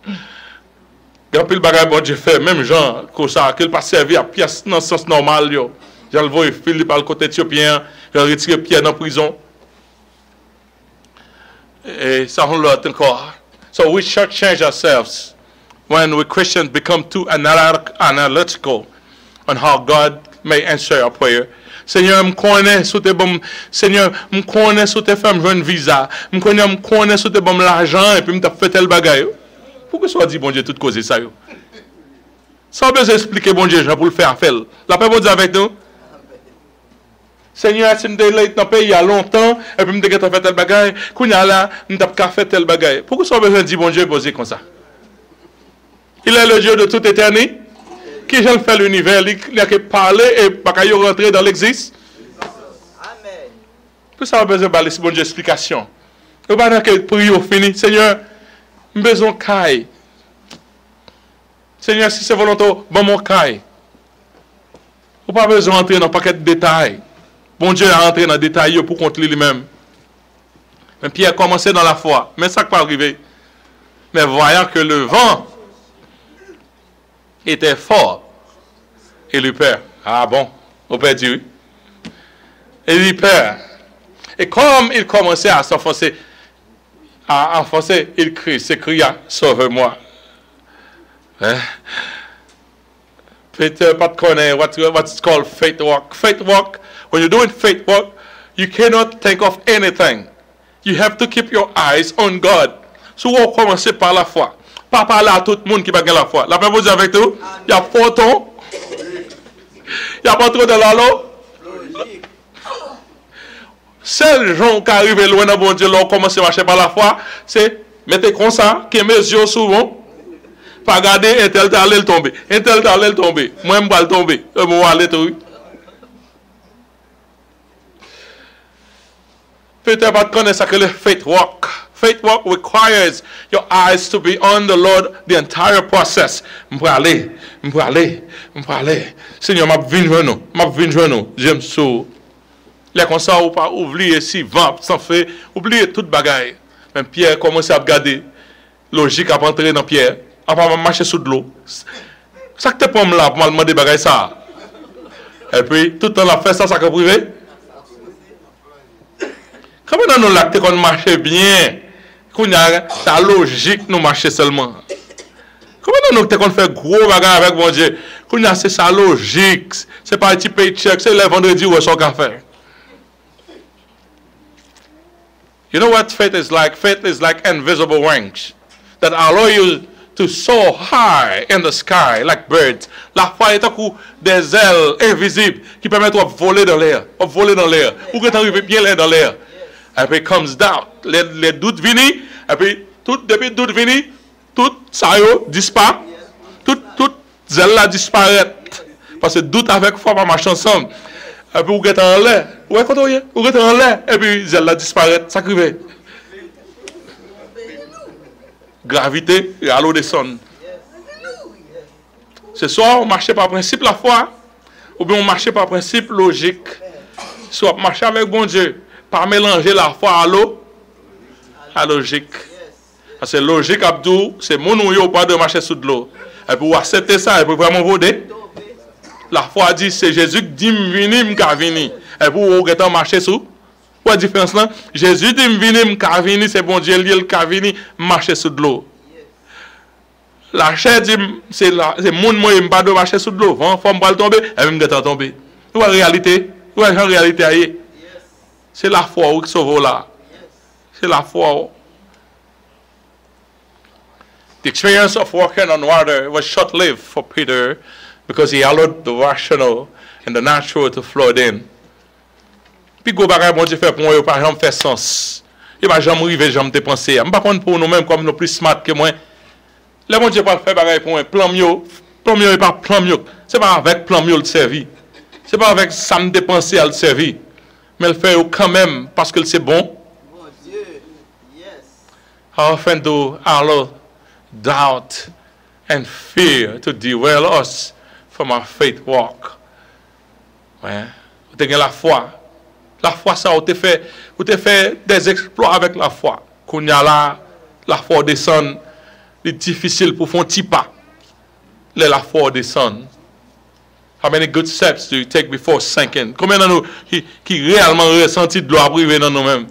Il y a plus de bagages que Dieu fait. Même gens comme ça, qu'il pas servi à pièce dans le sens normal. J'ai le vois Philippe par le côté éthiopien. J'ai retiré Pierre dans la prison. Et ça on l'a encore. So we should change ourselves when we Christians become too analytical on how God may answer our prayer. Seigneur, je connais sous tes bons. Seigneur, je connais sous tes femmes, je veux un visa. Je connais sous tes bons l'argent et puis je fait tel bagaille. Pourquoi ça dit bon Dieu toute cause ça yo? Ça besoin d'expliquer bon Dieu pour le faire à faire. La paix bon Dieu avec nous. Seigneur, si nous sommes dans le pays il y a longtemps, et puis nous avons fait tel bagaille, qu'on a là, nous avons fait tel bagaille. Pourquoi ça besoin de dire bon Dieu poser comme ça? Il est le Dieu de toute éternité. Qui j'aime faire l'univers, il a que parler et pas qu'à rentrer dans l'existe. Amen. Pour ça, on a besoin de si bon Dieu explication. Et pendant que prière fini, Seigneur, j'ai besoin de caille. Seigneur, si c'est volontaire, bon mon caille. Vous n'avez pas besoin d'entrer dans un paquet de détails. Bon Dieu a entré dans les détails pour contrôler lui-même. Mais Pierre a commencé dans la foi. Mais ça n'est pas arrivé. Mais voyant que le vent était fort, et lui père, ah bon, au père dit oui. Et lui père, et comme il commençait à s'enfoncer, il crie, s'écria, sauve-moi. Hein? Peter, pas de connaître what's called faith walk. Faith walk, when you're doing faith walk, you cannot think of anything. You have to keep your eyes on God. So vous commencez par la foi. Pas parler à tout le monde qui va gagner la foi. La paix vous dit avec nous, il y a photon, il y a pas trop de l'eau. Seuls gens qui arrivent loin de bon Dieu, là, commencent à marcher par la foi, c'est mettez comme ça, qui mes yeux souvent, pas regarder un tel talent tomber, un tel talent tomber, moi je vais tomber, je vais aller tout. Peut-être pas connaître ça que le faith walk. Faith walk requires your eyes to be on the Lord the entire process. Je peux aller. Seigneur, je vais venir. J'aime ça. Les comme ça, ou pas oublier si vent, sans fait, oublier toute bagaille. Même Pierre commence à regarder. Logique à entrer dans Pierre. À pas marcher sous de l'eau. Ça que tu peux me là pour me demander bagaille ça. Et puis, tout le temps, la fait ça que privé. Comment dans nos lacs, qu'on marche bien? Qu'on a ta logique, nous marcher seulement. Comment dans nos qu'on fait gros bagarre avec mon Dieu? Qu'on a c'est sa logique. C'est pas un petit paycheck, c'est le vendredi où son café. You know what faith is like? Faith is like invisible wings that allow you to soar high in the sky like birds. La foi est un coup des ailes invisibles qui permettent de voler dans l'air. Voler dans l'air. Ou que tu arrives bien là dans l'air. Et puis comes down. Les doutes viennent. Et puis depuis doutes viennent, tout ça disparaît. Tout ailes là disparaît. Parce que doute avec foi pas marcher ensemble. Et puis vous êtes en l'air. Ouais, quand vous êtes en l'air. Et puis ailes là disparaît. Ça crive. Gravité et à l'eau descend. Ce soir, on marche par principe la foi, ou bien on marche par principe logique. Soit marcher avec bon Dieu, par mélanger la foi à l'eau, à logique. Parce que logique, Abdou, c'est mon ou yo pas de marcher sous de l'eau. Et pour accepter ça, et pour vraiment voter, la foi dit, c'est Jésus qui dit, vini, m'ka vini. Et pour vous marcher sous. Quoi différence là? Jésus dit m'vini m'kavini, c'est bon Dieu lié le kavini marcher sous de l'eau. La chair dit c'est monde moi pas de marcher sous de l'eau. Vent forme pas tomber, et même de tomber. Ou en réalité, aïe. C'est la foi qui sauve là. C'est la foi. The experience of walking on water was short-lived for Peter because he allowed the rational and the natural to flood in. Puis go bagay bon Dieu fait pour moi, par exemple fait sens. Il va jamais arriver, jamais te penser. Je pas contre pour nous-mêmes comme nous plus smart que moi. Le bon Dieu pas faire bagay pour moi, plan mieux est pas plan mieux. C'est pas avec plan mieux le servir. C'est pas avec ça me dépenser à le servir. Mais le fait quand même parce que c'est bon. Mon Dieu. Yes. How often do allow doubt and fear to derail us from our faith walk? Ouais. Vous avez la foi. La foi, ça, vous te fait des exploits avec la foi. Quand il y a là, la foi descend, c'est difficile pour faire un petit pas. La foi descend. How many good steps do you take before sinking? Combien de nous qui réellement ressenti de l'eau à priver dans nous-mêmes?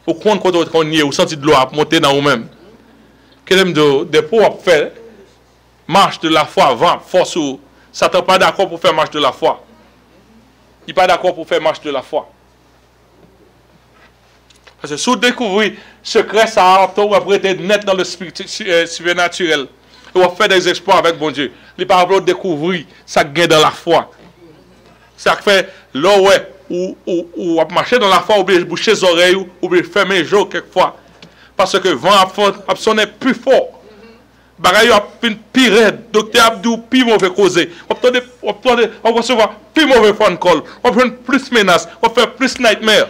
Ou quand on y est, ou senti de l'eau à monter dans nous-mêmes? Qu'est-ce que des pour faire marche de la foi avant, force ou Satan pas d'accord pour faire marche de la foi. Il n'est pas d'accord pour faire marche de la foi. Parce que si vous découvrez secret, ça va prêter net dans le surnaturel. Vous va faire des exploits avec bon Dieu. Les paroles découvrir ça gagne dans la foi. Ça fait là ouais ou marcher dans la foi, ou bien boucher les oreilles, ou bien fermer les yeux quelquefois. Parce que le vent a sonné plus fort. Bagaille a une pire, docteur Abdou, plus mauvais causé. On va recevoir plus mauvais phone call. On va prendre plus menaces. On va faire plus nightmare.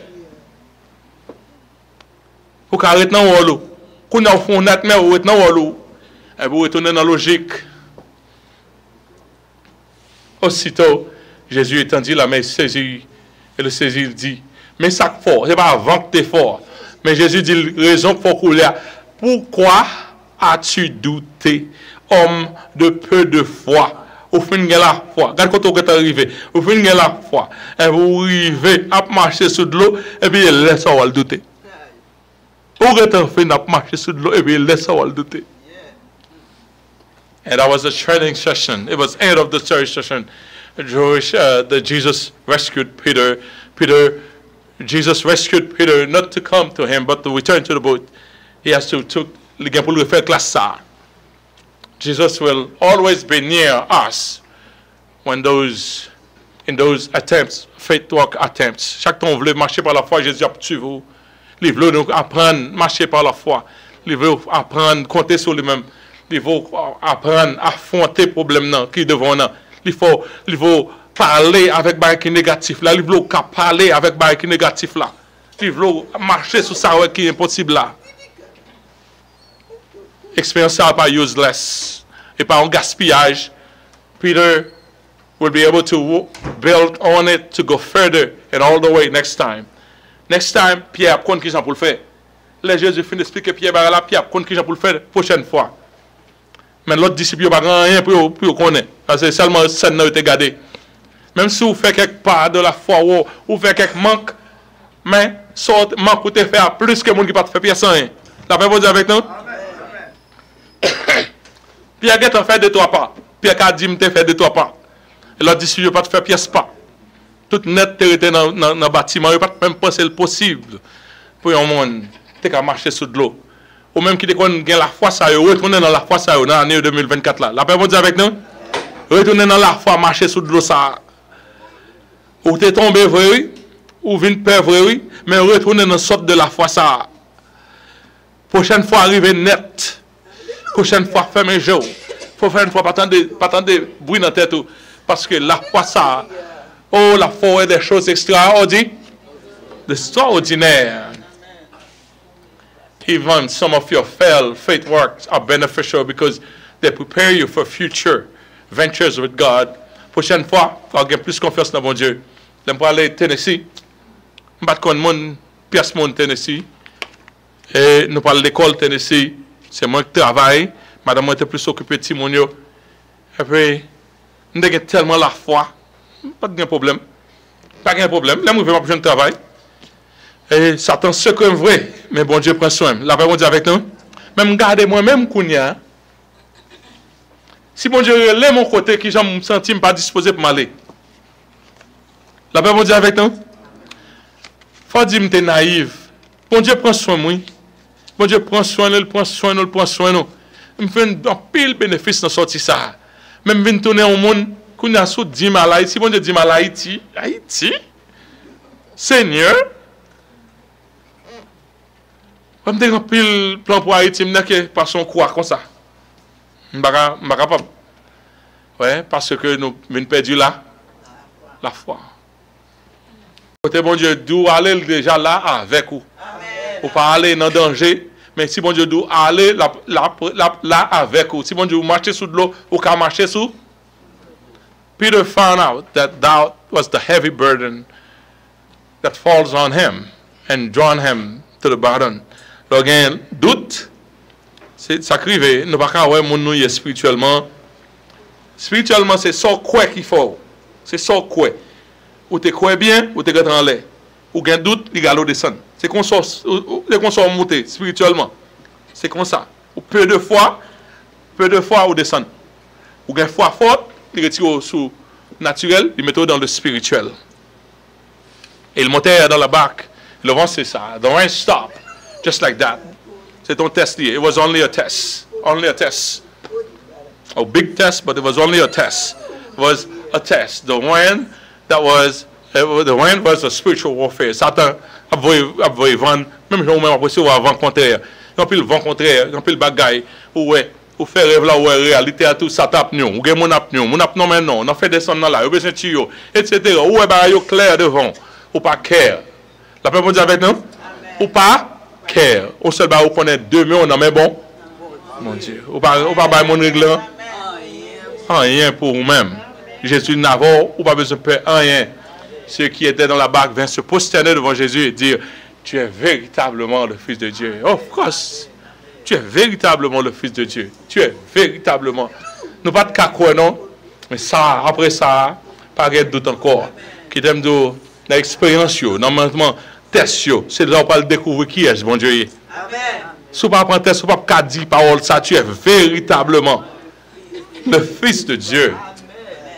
Vous arrêtez dans le rôle. Quand vous faites un nightmare, vous êtes dans le rôle. Et vous retournez dans la logique. Aussitôt, Jésus étendit la main, saisit, et le saisit, il dit, mais ça fort, ce n'est pas avant que tu es fort. Mais Jésus dit, raison pour couler. Pourquoi as-tu douté, homme de peu de foi? Au fin de la foi, regarde quand vous êtes arrivé, au fin de la foi, et vous arrivez à marcher sur de l'eau, et puis il laisse le douter. Vous êtes en train de marcher sur de l'eau, et puis il laisse le douter. And that was a training session. It was end of the third session. Jesus rescued Peter. Jesus rescued Peter not to come to him, but to return to the boat. He has to faire classe ça. Jesus will always be near us when in those attempts, faith walk attempts. Chaque temps vous voulez marcher par la foi, Jésus a tué vous. Il veut nous apprendre marcher par la foi. Il veut apprendre compter sur lui-même. Il faut apprendre à affronter les problèmes qui devant nous. Il faut parler avec les qui négatifs là. Il faut parler avec les qui négatifs là. Il faut marcher sur ça qui est impossible là. Expérience n'est pas useless. Et pas un gaspillage. Peter will be able to build on it to go further and all the way next time. Next time, Pierre apprend qui j'en pour le faire. Les Jésus finit d'expliquer Pierre là, Pierre apprend qui j'en pour le faire prochaine fois. Mais l'autre disciple n'a rien pour connaître. Parce que seulement ça n'a été gardé. Même si vous faites quelque part de la foi ou faites quelque manque, mais ce manque vous te faire plus que les gens qui ne peuvent pas faire rien. La paix vous dire avec nous? Pierre a fait de toi pas. Pierre a dit que fait de toi pas. Et l'autre disciple n'a pas fait pièce pas. Tout net était dans le bâtiment. Il n'a pas même pensé le possible pour un monde qui a marché sous de l'eau. ou même qui déconne la foi, ça retourner dans la foi, ça dans l'année 2024 là. La paix bon Dieu avec nous? Retourner dans la foi, marcher sous de l'eau ça. Ou t'es tombé vrai, oui, ou vient peur vrai, oui, mais retourner dans sorte de la foi ça. Prochaine fois arriver net. Prochaine fois fermer les yeux. Prochaine fois pas attendre bruit dans la tête parce que la foi ça. Oh, la foi est des choses extraordinaires. Even some of your faith works are beneficial because they prepare you for future ventures with God. Prochaine fois, il faut avoir plus confiance dans mon Dieu. Je vais aller à Tennessee. Je vais connaître mon pièce mon Tennessee. Et nous parlons de l'école Tennessee. C'est moi qui travaille. Madame était plus occupée de Timonio. Et puis, nous avons tellement la foi. Pas de problème. Pas de problème. Là, je vais faire un travail. Et Satan se comme vrai. Mais bon Dieu prend soin. La paix bon Dieu avec nous. Même garder moi-même, Kounia. Si bon Dieu est mon côté, qui j'en me sens pas disposé pour m'aller. La paix bon Dieu avec nous. Faut dire que tu es naïf. Bon Dieu prend soin de moi. Bon Dieu prend soin, il prend soin, il prend soin. Il me fait un pile bénéfice dans sortir ça. Même venir tourner au monde, qu'on a sous 10 mal à Haïti. Bon Dieu dit mal à Haïti. Haïti? Seigneur? Je me dis un pile plan pour Haïti, je me dis par son croix comme ça. Je ne suis pas capable. Ouais, parce que nous avons perdu là la foi. Côté bon Dieu, d'où aller déjà là avec vous. Ou pas aller dans le danger, mais si bon Dieu doit aller là avec vous. Si bon Dieu marche sous de l'eau, ou qu'à marcher sous. Peter found out that was the heavy burden that falls on him and drawn him to the bottom. Donc, un doute, ça crive, nous ne pouvons pas voir mon nous spirituellement. Spirituellement, c'est ça quoi qu'il faut. C'est ça quoi. Ou tu crois bien, ou tu es en l'air. Ou tu as un doute, il va descendre. C'est qu'on soit monté spirituellement. C'est comme ça. Ou peu de fois, ou descend. Ou une foi forte, il retire au sous naturel, il met dans le spirituel. Et il montait dans la barque. Le vent, c'est ça. The rain stopped. Just like that. C'est ton test lié. It was only a test. Only a test. A big test, but it was only a test. It was a test. The rain was a spiritual warfare. Satan a voulu vendre, même si on apprécie au vent contraire. Quand il vent contraire, quand il bagaille, ou faire rêve là, ou réalité à tout, ça tape nous, ou gen mon ap non mais non, on fait descendre là, ou besoin de tuyau, etc. Ou est bah yo clair devant, ou pas care. La paix dire avec nous? Ou pas care. Ou seul bah ou connaît deux mais on en met bon. Mon Dieu. Ou pas bah mon règlement. Rien pour vous-même. Jésus n'avait ou pas besoin de faire rien. Ceux qui étaient dans la barque vinrent se prosterner devant Jésus et dire, tu es véritablement le Fils de Dieu. Of course. Tu es véritablement le Fils de Dieu. Tu es véritablement. Nous pas de cacou, non? Mais ça, après ça, pas de doute encore. Qui t'aime de l'expérience, normalement, test, c'est là où on peut découvrir qui est, bon Dieu. Amen. Si vous ne prends pas test, si vous ne pas dire parole, ça, tu es véritablement le Fils de Dieu.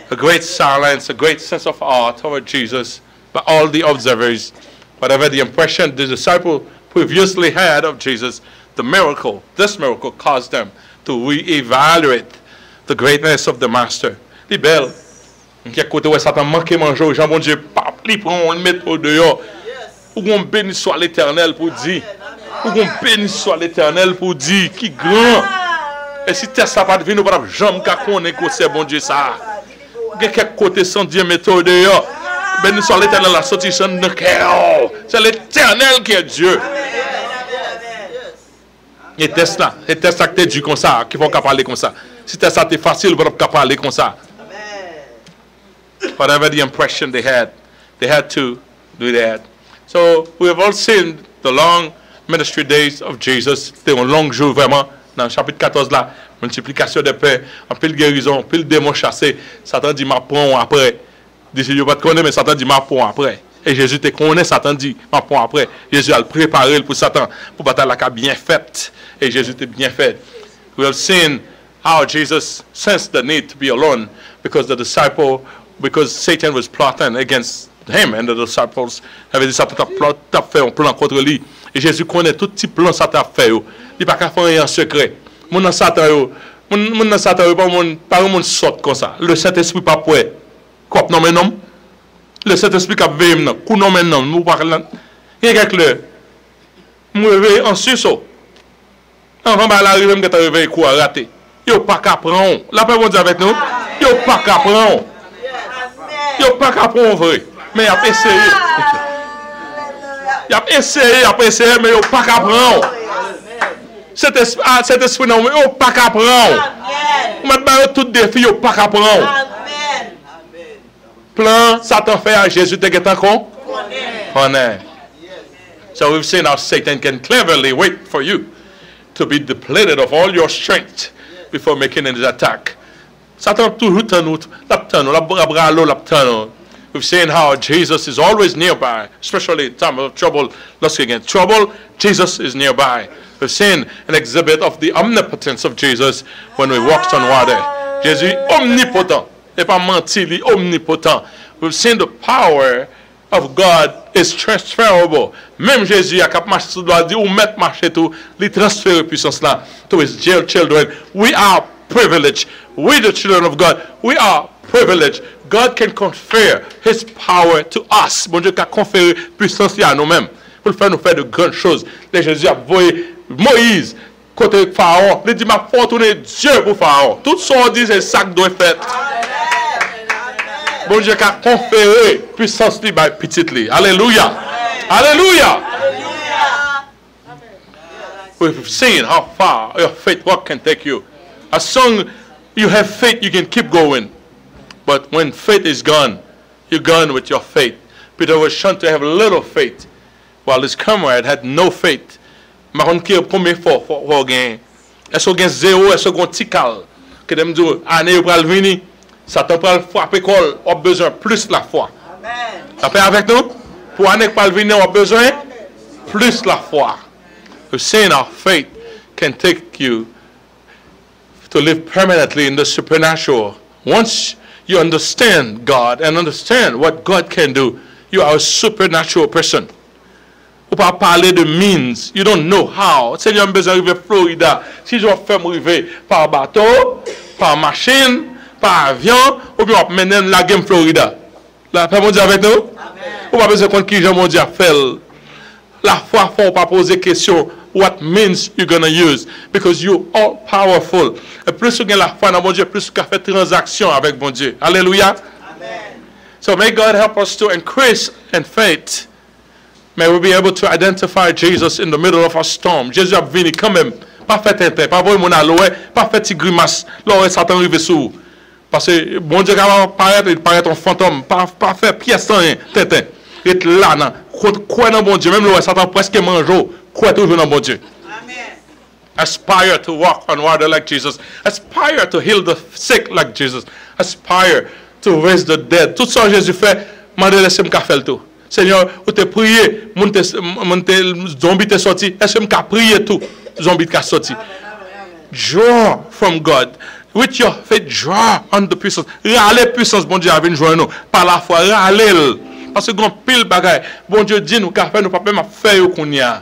A great silence, a great sense of awe toward Jesus by all the observers. Whatever the impression the disciple previously had of Jesus, this miracle caused them to reevaluate the greatness of the Master. Les belles. Qui côté où Satan manque manger, Jean bon Dieu, il prend, on le met au dehors. Ou qu'on bénisse soit l'Éternel pour dire. Ou qu'on bénisse soit l'Éternel pour dire qui grand. Et si test ça pas de venir, nous pas jamais connaître que c'est bon Dieu ça. Quelques côtés sans Dieu mettre au dehors. Béni soit l'Éternel la sortie de cœur. C'est l'Éternel qui est Dieu. Et test là que tu dis comme ça, qui vont parler comme ça. Si test ça t'es facile, vous pouvez parler comme ça. Whatever the impression they had to do that. So we have all seen the long ministry days of Jesus. C'était un long jour vraiment. Dans le chapitre 14 là, multiplication de paix, un peu de guérison, un peu de démons chassés. Satan dit ma prends après. D'ici je ne pas te connaître, mais Satan dit ma prends après. Et Jésus te connaît, Satan dit ma prends après. Jésus a préparé pour Satan, pour bataille la bien faite. Et Jésus était bien fait. We have seen how Jesus sensed the need to be alone because Satan was plotting against him and the disciples. Ça veut dire ça t'a fait un plan contre lui. Et Jésus connaît tout petit plan ça t'a fait. Il pas qu'à faire rien en secret. Mon dans Satan yo, mon dans Satan yo pas mon sort comme ça. Le Saint-Esprit pas prêt. Quoi non mais non. Le Saint-Esprit qui veille non, coup non mais non, nous parlons. Il y a quelque me réveille en sursaut. Avant bah l'arriver me t'a réveillé quoi raté. Yo pas qu'à prendre. La paix bon Dieu avec nous. Yo pas qu'à prendre. Yo pas qu'à prendre vrai. Mais il a essayé. Il a essayé, mais il pas qu'à prendre. Cet esprit, non, il pas qu'à prendre. Maintenant, tout défi, il pas qu'à prendre. Plan, Satan fait à Jésus, t'es qu'à con? Connaît. So we've seen how Satan can cleverly wait for you to be depleted of all your strength before making his attack. Satan toujours We've seen how Jesus is always nearby, especially in time of trouble. Lost again. Trouble, Jesus is nearby. We've seen an exhibit of the omnipotence of Jesus when we walked on water. Jésus omnipotent. Et pas menti, il est omnipotent. We've seen the power of God is transferable. Même Jésus a cap marcher sur doit dire ou mettre marcher tout, il transfère puissance là to his dear children. We are privileged. We the children of God. We are privileged. God can confer his power to us. Bon Dieu qui a conféré puissance à nous-mêmes. Pour le faire nous faire de grandes choses. Et Jésus a envoyé Moïse côté Pharaon. Il dit m'a fortuné Dieu pour Pharaon. Tout ce qu'on dit c'est ça que doit faire. Bon Dieu qui a conféré puissance par petite li. Alléluia. Alléluia. We've seen how far your faith walk can take you. As long as you have faith, you can keep going. But when faith is gone, you're gone with your faith. Peter was shown to have little faith, while his comrade had no faith. Maron qui est premier fort pour gagner. Est-ce qu'on zéro, est-ce qu'on tical? Que dem dit année pral venir, Satan pral frapper col, on a besoin plus la foi. Amen. Ça fait avec nous? Pour année pral venir, on a besoin plus la foi. We're saying our faith can take you to live permanently in the supernatural. Once you understand God and understand what God can do, you are a supernatural person. Ou pas parler de means, you don't know how. Seigneur, besoin d'arriver à Florida. Si je vais faire arriver par bateau, par machine, par avion, ou bien on mener la game Florida. La paix mon Dieu avec nous? Ou pas besoin de qui j'ai mon Dieu à faire. La foi, faut pas poser question. What means you're going to use? Because you are powerful. Et plus vous avez la foi dans mon Dieu, plus vous avez fait transaction avec mon Dieu. Alléluia. Amen. So may God help us to increase in faith. May we be able to identify Jesus in the middle of our storm. Jésus a venu quand même. Pas fait tintin, pas voir mon aloe, pas fait petit grimace. Là, Satan arrive sous. Parce que bon Dieu, quand il paraît un fantôme, pas faire pièce sans rien, tintin. Et là, non. Quoi dans bon Dieu, même là, Satan presque mange. Quoi toujours dans bon Dieu. Amen. Aspire to walk on water like Jesus. Aspire to heal the sick like Jesus. Aspire to raise the dead. Tout ça Jésus fait, mandez laissez-moi faire tout. Seigneur, ou te prier, mon zombie te sorti, est-ce que je prier tout, zombie te sorti. Draw from God. With your faith, draw on the puissance. Râler puissance, bon Dieu, avec nous, par la foi, râler. Parce que grand pile bagaille, bon Dieu dit nous, car nous pas même faire qu'on y a.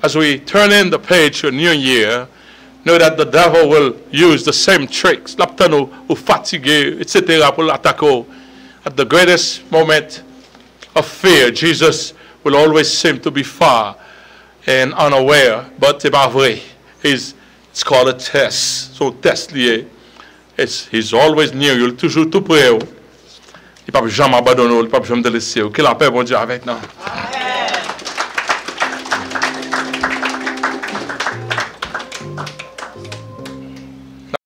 As we turn in the page to a new year, know that the devil will use the same tricks. L'aptano ou fatigué, etc. pour l'attaquer. At the greatest moment of fear, Jesus will always seem to be far and unaware, but c'est pas vrai. It's called a test. So test lié. He's always near you, toujours tout près. Il ne peut jamais abandonner, il ne peut jamais te laisser. Que la paix, bon Dieu, avec nous.